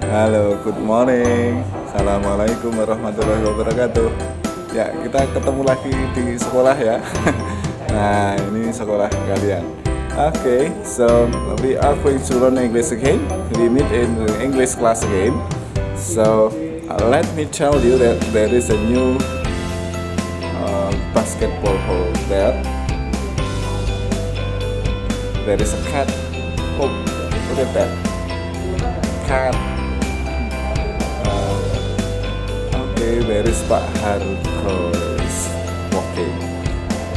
Halo, good morning. Assalamualaikum warahmatullahi wabarakatuh. Ya, kita ketemu lagi di sekolah ya. Nah, ini sekolah kalian. Okay, so we are going to learn English again. We meet in the English class again. So let me tell you that there is a new basketball hole there. There is a cat. Oh, look at that cat. Okay, there is Pak Haruko is walking.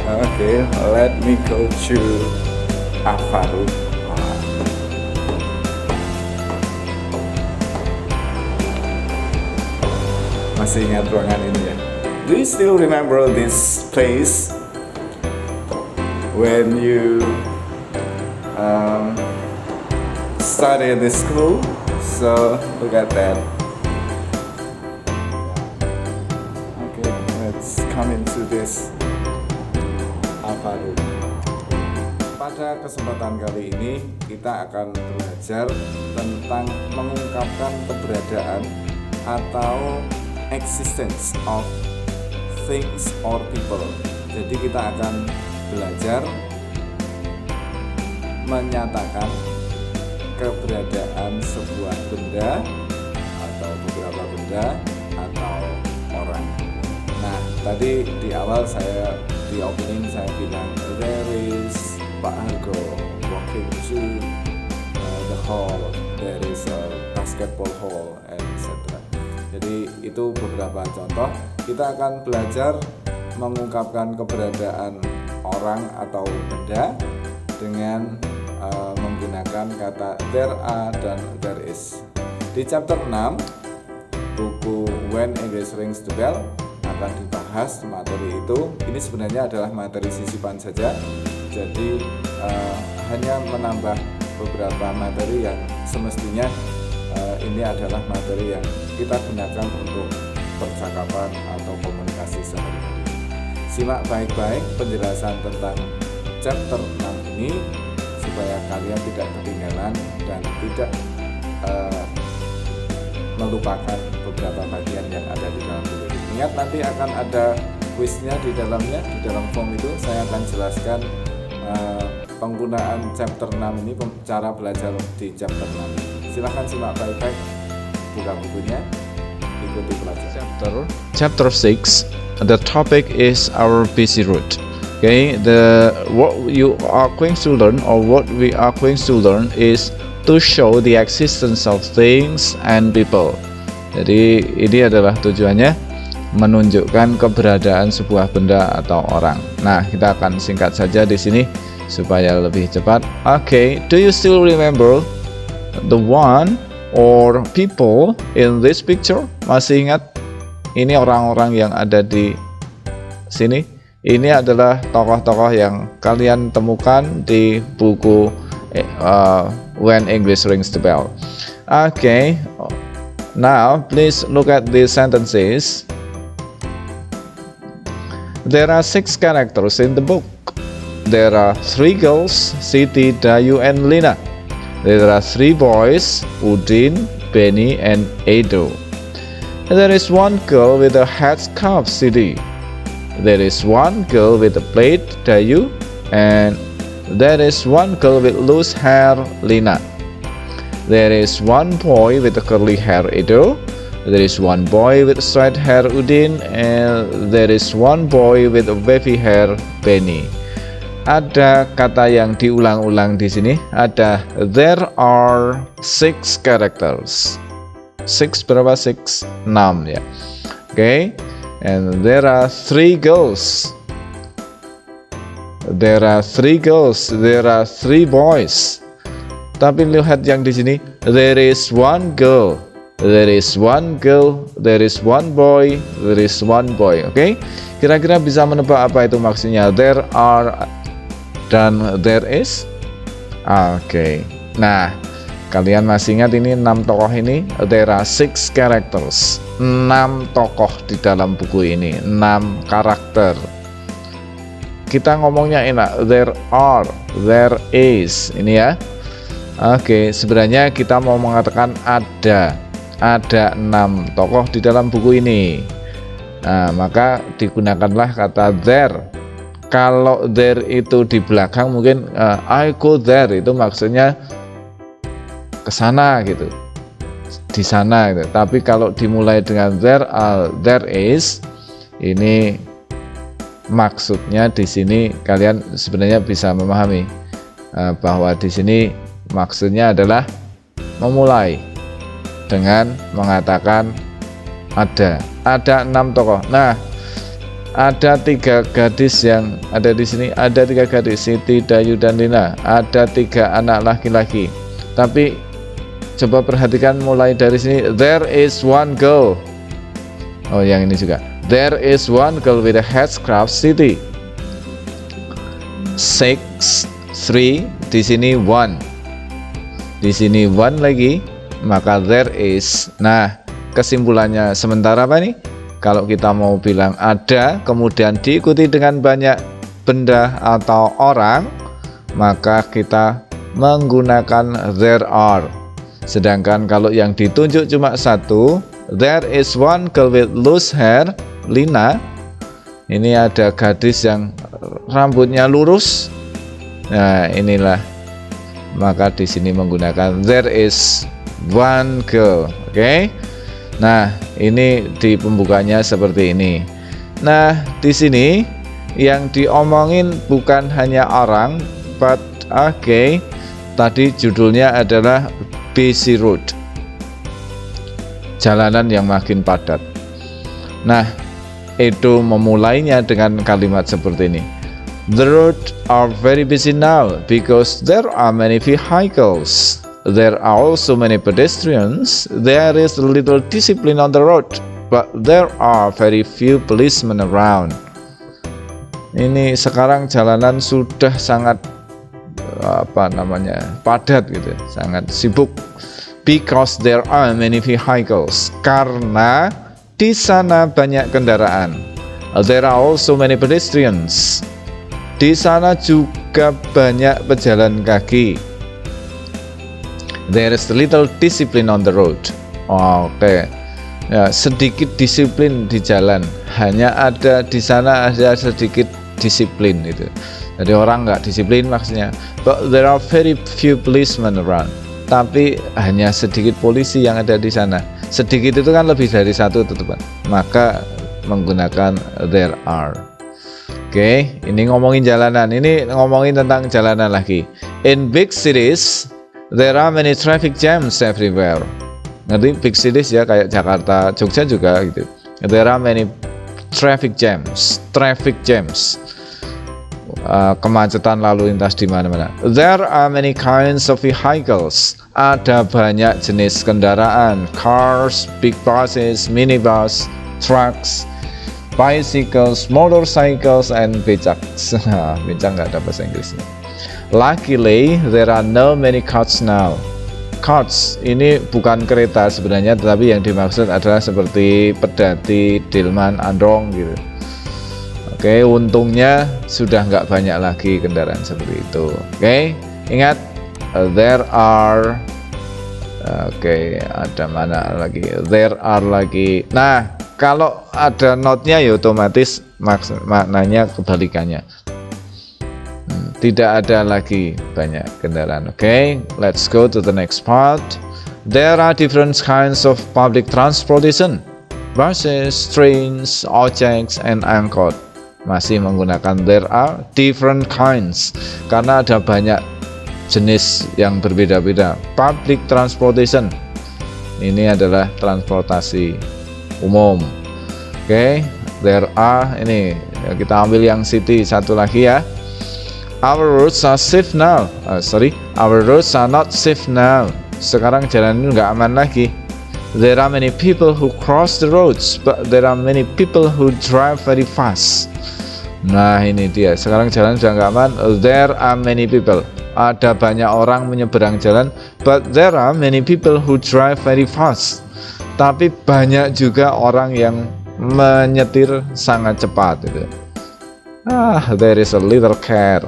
Okay, let me go to Avaru. Masih ingat ruangan ini ya? Do you still remember this place when you study in this school? So look at that. Come into this Avaru. Pada kesempatan kali ini kita akan belajar tentang mengungkapkan keberadaan atau existence of things or people. Jadi kita akan belajar menyatakan keberadaan sebuah benda atau beberapa benda atau orang. Nah, tadi di awal di opening saya bilang there is Pak Hargo walking to the hall, there is a basketball hall, etc. Jadi itu beberapa contoh. Kita akan belajar mengungkapkan keberadaan orang atau benda dengan menggunakan kata there are dan there is. Di chapter 6 buku When English Rings the Bell akan dibahas materi itu. Ini sebenarnya adalah materi sisipan saja, jadi hanya menambah beberapa materi yang semestinya ini adalah materi yang kita gunakan untuk percakapan atau komunikasi sehari-hari. Simak baik-baik penjelasan tentang chapter 6 ini supaya kalian tidak ketinggalan dan tidak melupakan beberapa bagian yang ada di dalam buku ini. Ingat, nanti akan ada kuisnya di dalamnya. Di dalam form itu saya akan jelaskan penggunaan chapter 6 ini, cara belajar di chapter 6. Silahkan simak baik-baik, buka bukunya, ikuti pelajaran. Chapter 6, the topic is our busy route. Okay, what you are going to learn, or what we are going to learn, is to show the existence of things and people. Jadi ini adalah tujuannya menunjukkan keberadaan sebuah benda atau orang. Nah, kita akan singkat saja di sini supaya lebih cepat. Okay, do you still remember the one or people in this picture? Masih ingat ini orang-orang yang ada di sini? Ini adalah tokoh-tokoh yang kalian temukan di buku When English Rings the Bell. Okay, now please look at these sentences. There are 6 characters in the book. There are 3 girls, Siti, Dayu, and Lina. There are 3 boys, Udin, Benny, and Edo. There is 1 girl with a headscarf, Siti. There is 1 girl with a plait, Dayu, and there is 1 girl with loose hair, Lina. There is 1 boy with a curly hair, Edo. There is 1 boy with straight hair, Udin, and there is 1 boy with a wavy hair, Benny. Ada kata yang diulang-ulang di sini. Ada there are 6 characters. 6 berapa? 6, 6 ya. Okay, and there are 3 girls. There are 3 girls. There are 3 boys. Tapi lihat yang di sini, there is 1 girl. There is 1 girl, there is 1 boy, there is 1 boy. Oke, kira-kira bisa menebak apa itu maksudnya there are dan there is? Oke, nah kalian masih ingat ini 6 tokoh ini? There are 6 characters, 6 tokoh di dalam buku ini, 6 karakter. Kita ngomongnya enak, there are, there is, ini ya. Oke, sebenarnya kita mau mengatakan ada. ada 6 tokoh di dalam buku ini. Nah, maka digunakanlah kata there. Kalau there itu di belakang mungkin I go there, itu maksudnya ke sana gitu, di sana gitu. Tapi kalau dimulai dengan there is, ini maksudnya di sini kalian sebenarnya bisa memahami bahwa di sini maksudnya adalah memulai dengan mengatakan ada 6 tokoh. Nah, ada 3 gadis yang ada di sini, ada 3 gadis, Siti, Dayu, dan Lina. Ada 3 anak laki-laki. Tapi coba perhatikan mulai dari sini, there is one girl. Oh, yang ini juga. There is one girl with a headscarf, Siti. 6, 3, di sini 1. Di sini 1 lagi, maka there is. Nah, kesimpulannya sementara apa nih? Kalau kita mau bilang ada kemudian diikuti dengan banyak benda atau orang, maka kita menggunakan there are. Sedangkan kalau yang ditunjuk cuma satu, there is one girl with loose hair, Lina. Ini ada gadis yang rambutnya lurus. Nah, inilah. Maka di sini menggunakan there is one girl. Oke. Nah, ini di pembukanya seperti ini. Nah, di sini yang diomongin bukan hanya orang, but okay. Tadi judulnya adalah busy road, jalanan yang makin padat. Nah, itu memulainya dengan kalimat seperti ini. The roads are very busy now because there are many vehicles. There are also many pedestrians. There is little discipline on the road, but there are very few policemen around. Ini sekarang jalanan sudah sangat padat gitu, sangat sibuk. Because there are many vehicles, karena di sana banyak kendaraan. There are also many pedestrians. Di sana juga banyak pejalan kaki. There is little discipline on the road. Oke. Ya, sedikit disiplin di jalan. Hanya ada di sana ada sedikit disiplin itu. Jadi orang nggak disiplin maksudnya. But there are very few policemen around. Tapi hanya sedikit polisi yang ada di sana. Sedikit itu kan lebih dari satu, teman. Maka menggunakan there are. Oke, ini ngomongin jalanan. Ini ngomongin tentang jalanan lagi. In big cities, there are many traffic jams everywhere. Ngerti big cities ya, kayak Jakarta, Jogja juga gitu. There are many traffic jams. Kemacetan lalu lintas di mana-mana. There are many kinds of vehicles. Ada banyak jenis kendaraan. Cars, big buses, minibus, trucks, bicycles, motorcycles, and becaks. Becak nggak ada bahasa Inggrisnya. Luckily, there are no many carts now. Carts ini bukan kereta sebenarnya, tetapi yang dimaksud adalah seperti pedati, delman, andong gitu. Oke, untungnya sudah nggak banyak lagi kendaraan seperti itu. Oke, ingat there are. Oke, ada mana lagi? There are lagi. Nah, kalau ada not-nya ya otomatis maknanya kebalikannya. Tidak ada lagi banyak kendaraan. Oke, let's go to the next part. There are different kinds of public transportation. Buses, trains, ojeks, and angkot. Masih menggunakan there are different kinds karena ada banyak jenis yang berbeda-beda. Public transportation ini adalah transportasi umum. Oke, there are, ini kita ambil yang city satu lagi ya. Our roads are safe now. Our roads are not safe now. Sekarang jalan ini nggak aman lagi. There are many people who cross the roads, but there are many people who drive very fast. Nah, ini dia. Sekarang jalan sudah nggak aman. There are many people. Ada banyak orang menyeberang jalan, but there are many people who drive very fast. Tapi banyak juga orang yang menyetir sangat cepat itu. There is a little car.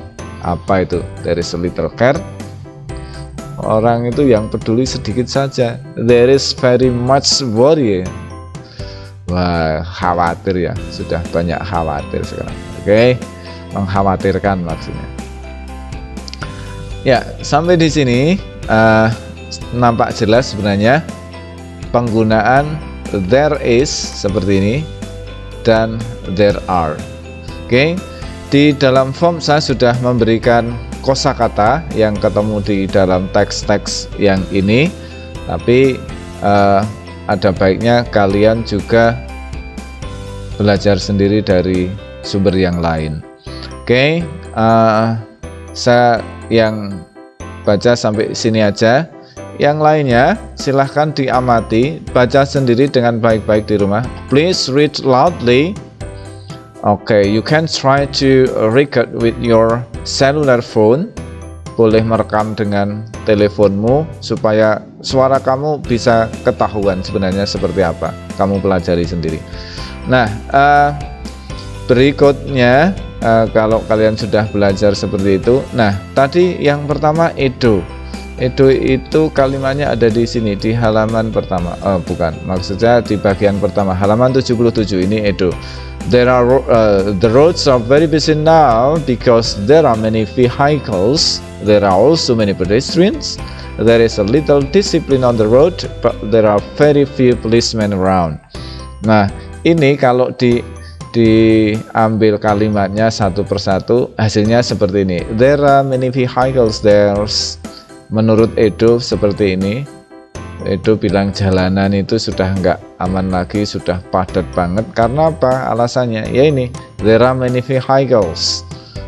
Apa itu? There is a little car. orang itu yang peduli sedikit saja. There is very much worry. Wah, khawatir ya, sudah banyak khawatir sekarang. Oke, mengkhawatirkan maksudnya. Ya, sampai di sini nampak jelas sebenarnya penggunaan there is seperti ini dan there are. Oke, di dalam form saya sudah memberikan kosakata yang ketemu di dalam teks-teks yang ini, tapi ada baiknya kalian juga belajar sendiri dari sumber yang lain. Oke, saya yang baca sampai sini aja. Yang lainnya silahkan diamati, baca sendiri dengan baik-baik di rumah. Please read loudly. Okay, you can try to record with your cellular phone. Boleh merekam dengan teleponmu supaya suara kamu bisa ketahuan sebenarnya seperti apa. Kamu pelajari sendiri. Nah, berikutnya kalau kalian sudah belajar seperti itu. Nah, tadi yang pertama Edo. Edo itu kalimatnya ada di sini di halaman pertama. Bukan, maksudnya di bagian pertama halaman 77 ini Edo. There are the roads are very busy now because there are many vehicles. There are also many pedestrians. There is a little discipline on the road, but there are very few policemen around. Nah, ini kalau diambil kalimatnya satu persatu, hasilnya seperti ini. There are many vehicles. Menurut Edo seperti ini. Edo bilang jalanan itu sudah nggak aman lagi, sudah padat banget. Karena apa alasannya? Ya ini, there are many vehicles.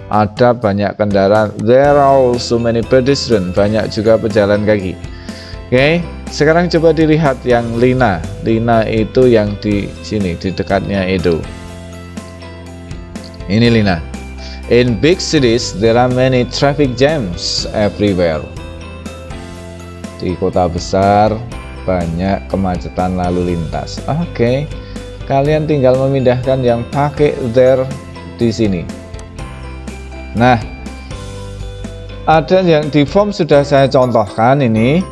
Ada banyak kendaraan. There are also many pedestrians. Banyak juga pejalan kaki. Oke, sekarang coba dilihat yang Lina. Lina itu yang di sini, di dekatnya Edo. Ini Lina. In big cities, there are many traffic jams everywhere. Di kota besar banyak kemacetan lalu lintas. Oke, kalian tinggal memindahkan yang pakai there di sini. Nah, ada yang di form sudah saya contohkan ini,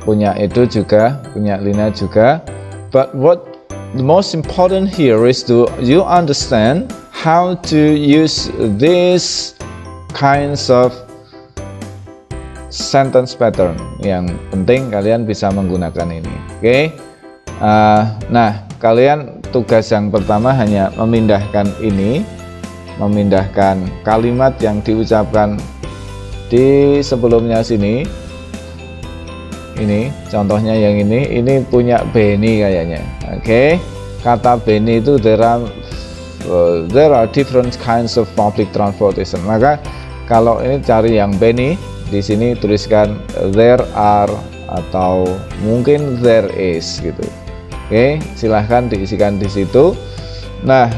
punya Edo juga, punya Lina juga. But what the most important here is to you understand how to use these kinds of sentence pattern. Yang penting kalian bisa menggunakan ini. Oke. Nah, kalian tugas yang pertama hanya memindahkan ini, memindahkan kalimat yang diucapkan di sebelumnya sini. Ini contohnya yang ini punya Benny kayaknya. Oke. Kata Benny itu there are different kinds of public transportation. Maka kalau ini cari yang Benny, di sini tuliskan there are atau mungkin there is gitu. Oke, silahkan diisikan di situ. Nah,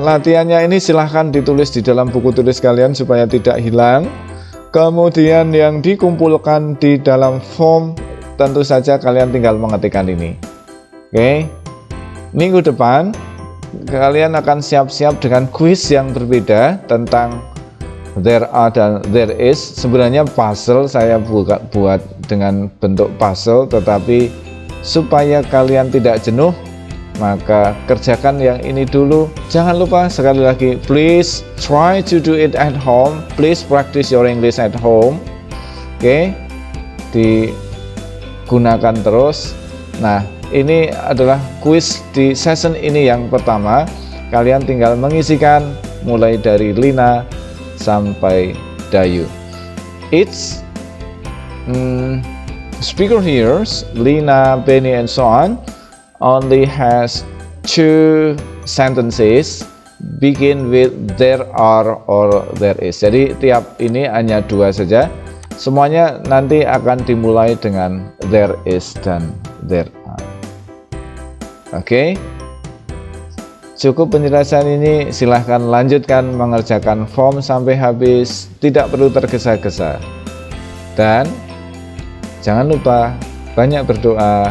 latihannya ini silahkan ditulis di dalam buku tulis kalian supaya tidak hilang. Kemudian yang dikumpulkan di dalam form, tentu saja kalian tinggal mengetikkan ini. Oke, minggu depan kalian akan siap-siap dengan kuis yang berbeda tentang there are dan there is. Sebenarnya puzzle saya buat dengan bentuk puzzle, tetapi supaya kalian tidak jenuh, maka kerjakan yang ini dulu. Jangan lupa sekali lagi, please try to do it at home. Please practice your English at home. Oke, digunakan terus. Nah, ini adalah kuis di session ini yang pertama. Kalian tinggal mengisikan mulai dari Lina sampai Dayu. Each speaker here, Lina, Benny, and so on, only has 2 sentences begin with there are or there is. Jadi tiap ini hanya 2 saja. Semuanya nanti akan dimulai dengan there is dan there are. Oke. Cukup penjelasan ini, silahkan lanjutkan mengerjakan form sampai habis, tidak perlu tergesa-gesa. Dan jangan lupa banyak berdoa,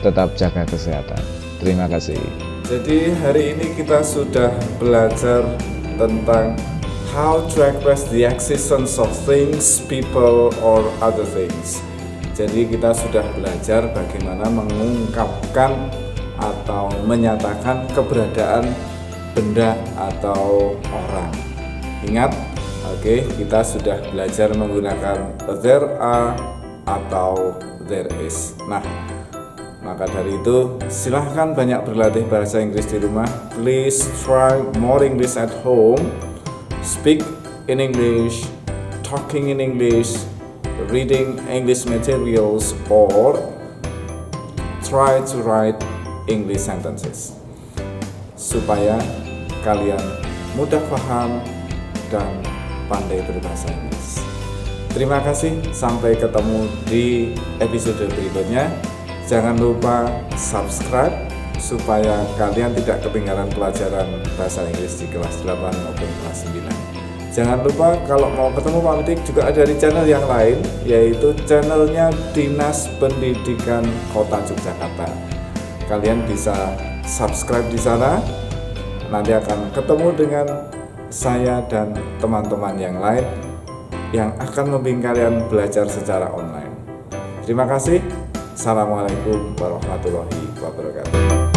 tetap jaga kesehatan. Terima kasih. Jadi hari ini kita sudah belajar tentang how to express the existence of things, people, or other things. Jadi kita sudah belajar bagaimana mengungkapkan atau menyatakan keberadaan benda atau orang. Ingat, oke, kita sudah belajar menggunakan there are atau there is. Nah, maka dari itu silahkan banyak berlatih bahasa Inggris di rumah. Please try more English at home. Speak in English, talking in English, reading English materials, or try to write English sentences supaya kalian mudah paham dan pandai berbahasa Inggris. Terima kasih, sampai ketemu di episode berikutnya. Jangan lupa subscribe supaya kalian tidak ketinggalan pelajaran bahasa Inggris di kelas 8 maupun kelas 9. Jangan lupa kalau mau ketemu Pak Medik juga ada di channel yang lain, yaitu channelnya Dinas Pendidikan Kota Yogyakarta. Kalian bisa subscribe di sana, nanti akan ketemu dengan saya dan teman-teman yang lain yang akan membimbing kalian belajar secara online. Terima kasih. Assalamualaikum warahmatullahi wabarakatuh.